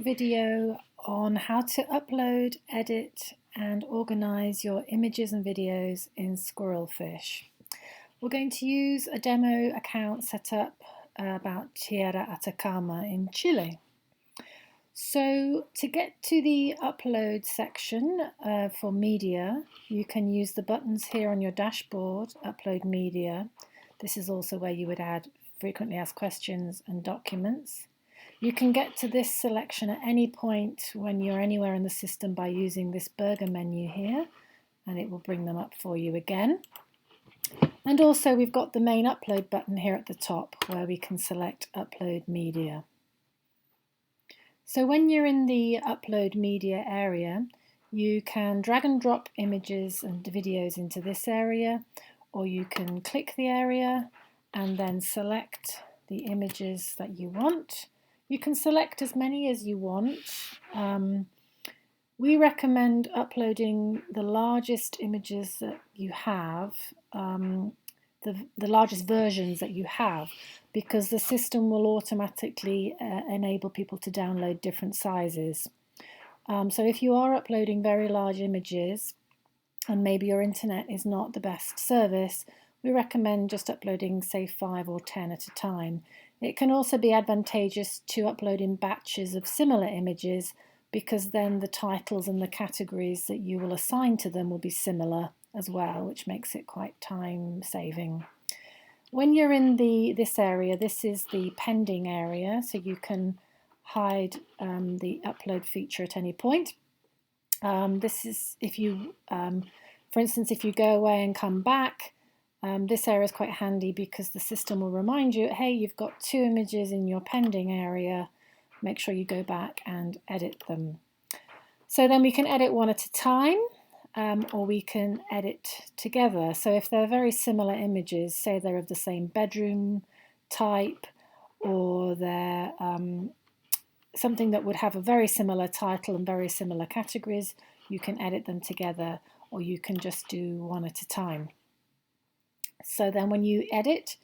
short video on how to upload, edit and organise your images and videos in SquirrelFish. We're going to use a demo account set up about Tierra Atacama in Chile. So to get to the upload section for media, you can use the buttons here on your dashboard, upload media. This is also where you would add frequently asked questions and documents. You can get to this selection at any point when you're anywhere in the system by using this burger menu here, and it will bring them up for you again. And also we've got the main upload button here at the top where we can select upload media. So when you're in the upload media area, you can drag and drop images and videos into this area, or you can click the area and then select the images that you want. You can select as many as you want. We recommend uploading the largest images that you have, the largest versions that you have, because the system will automatically enable people to download different sizes. So if you are uploading very large images and maybe your internet is not the best service, we recommend just uploading, say, 5 or 10 at a time. It can also be advantageous to upload in batches of similar images, because then the titles and the categories that you will assign to them will be similar as well, which makes it quite time saving. When you're in this area, this is the pending area, so you can hide the upload feature at any point. This is if you, for instance, if you go away and come back, this area is quite handy because the system will remind you, hey, you've got 2 images in your pending area, make sure you go back and edit them. So then we can edit one at a time, or we can edit together. So if they're very similar images, say they're of the same bedroom type, or they're something that would have a very similar title and very similar categories, you can edit them together, or you can just do one at a time. So then when you edit,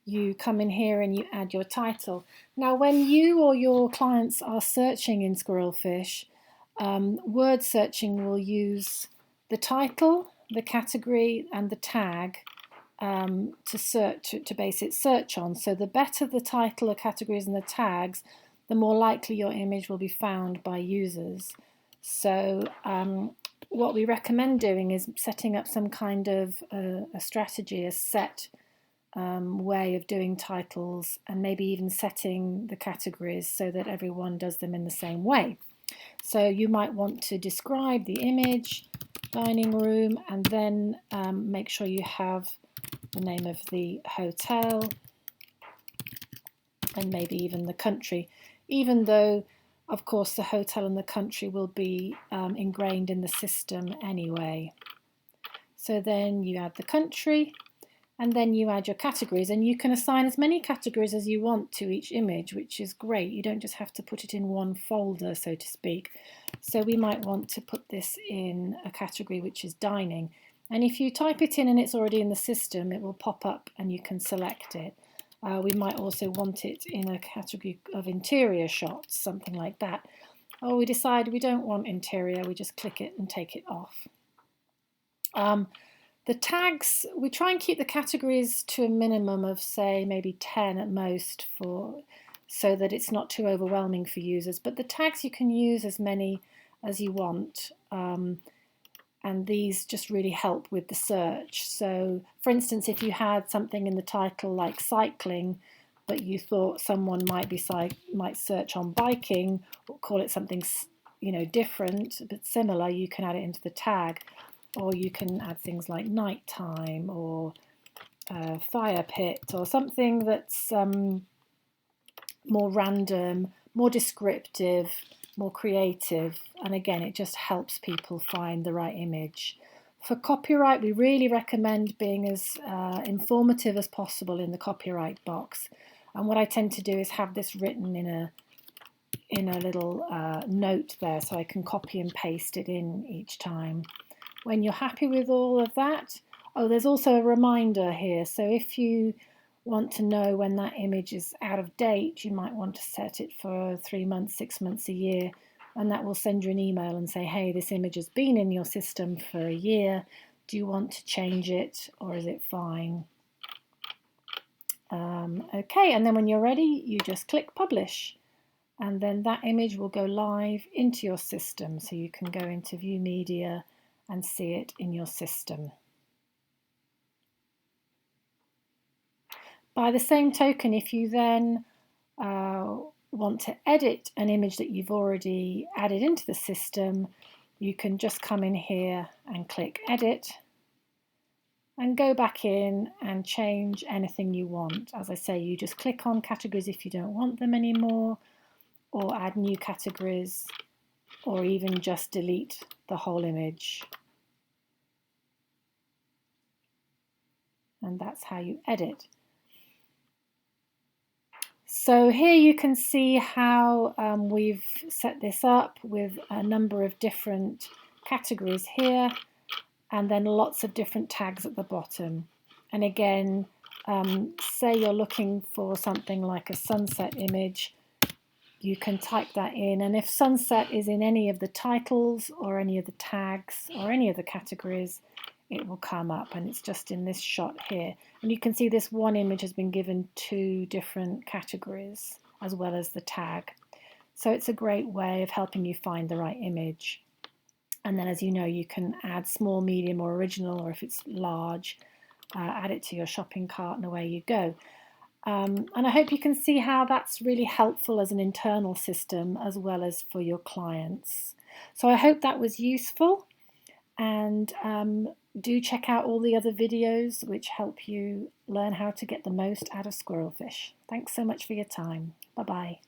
you come in here and you add your title. Now when you or your clients are searching in SquirrelFish, word searching will use the title, the category and the tag to base its search on. So the better the title, the categories and the tags, the more likely your image will be found by users. So what we recommend doing is setting up some kind of a strategy, a set way of doing titles, and maybe even setting the categories so that everyone does them in the same way. So you might want to describe the image, dining room, and then make sure you have the name of the hotel and maybe even the country, even though of course the hotel and the country will be ingrained in the system anyway. So then you add the country, and then you add your categories, and you can assign as many categories as you want to each image, which is great. You don't just have to put it in one folder, so to speak. So we might want to put this in a category which is dining, and if you type it in and it's already in the system, it will pop up and you can select it. We might also want it in a category of interior shots, something like that. Or we decide we don't want interior, we just click it and take it off. The tags, we try and keep the categories to a minimum of, say, maybe 10 at most, so that it's not too overwhelming for users. But the tags, you can use as many as you want, and these just really help with the search. So, for instance, if you had something in the title like cycling, but you thought someone might search on biking, or call it something different but similar, you can add it into the tag. Or you can add things like nighttime or fire pit, or something that's more random, more descriptive, more creative, and again it just helps people find the right image. For copyright, we really recommend being as informative as possible in the copyright box, and what I tend to do is have this written in a little note there, so I can copy and paste it in each time. When you're happy with all of that, there's also a reminder here. So if you want to know when that image is out of date, you might want to set it for 3 months, 6 months, a year, and that will send you an email and say, hey, this image has been in your system for a year. Do you want to change it, or is it fine? Okay, and then when you're ready, you just click publish, and then that image will go live into your system, so you can go into view media and see it in your system. By the same token, if you then want to edit an image that you've already added into the system, you can just come in here and click edit and go back in and change anything you want. As I say, you just click on categories if you don't want them anymore, or add new categories, or even just delete the whole image. And that's how you edit. So here you can see how we've set this up with a number of different categories here, and then lots of different tags at the bottom. And again, say you're looking for something like a sunset image, you can type that in, and if sunset is in any of the titles or any of the tags or any of the categories, it will come up, and it's just in this shot here. And you can see this one image has been given 2 different categories as well as the tag. So it's a great way of helping you find the right image. And then, as you know, you can add small, medium, or original, or if it's large, add it to your shopping cart, and away you go. And I hope you can see how that's really helpful as an internal system as well as for your clients. So I hope that was useful, and do check out all the other videos which help you learn how to get the most out of SquirrelFish. Thanks so much for your time. Bye-bye.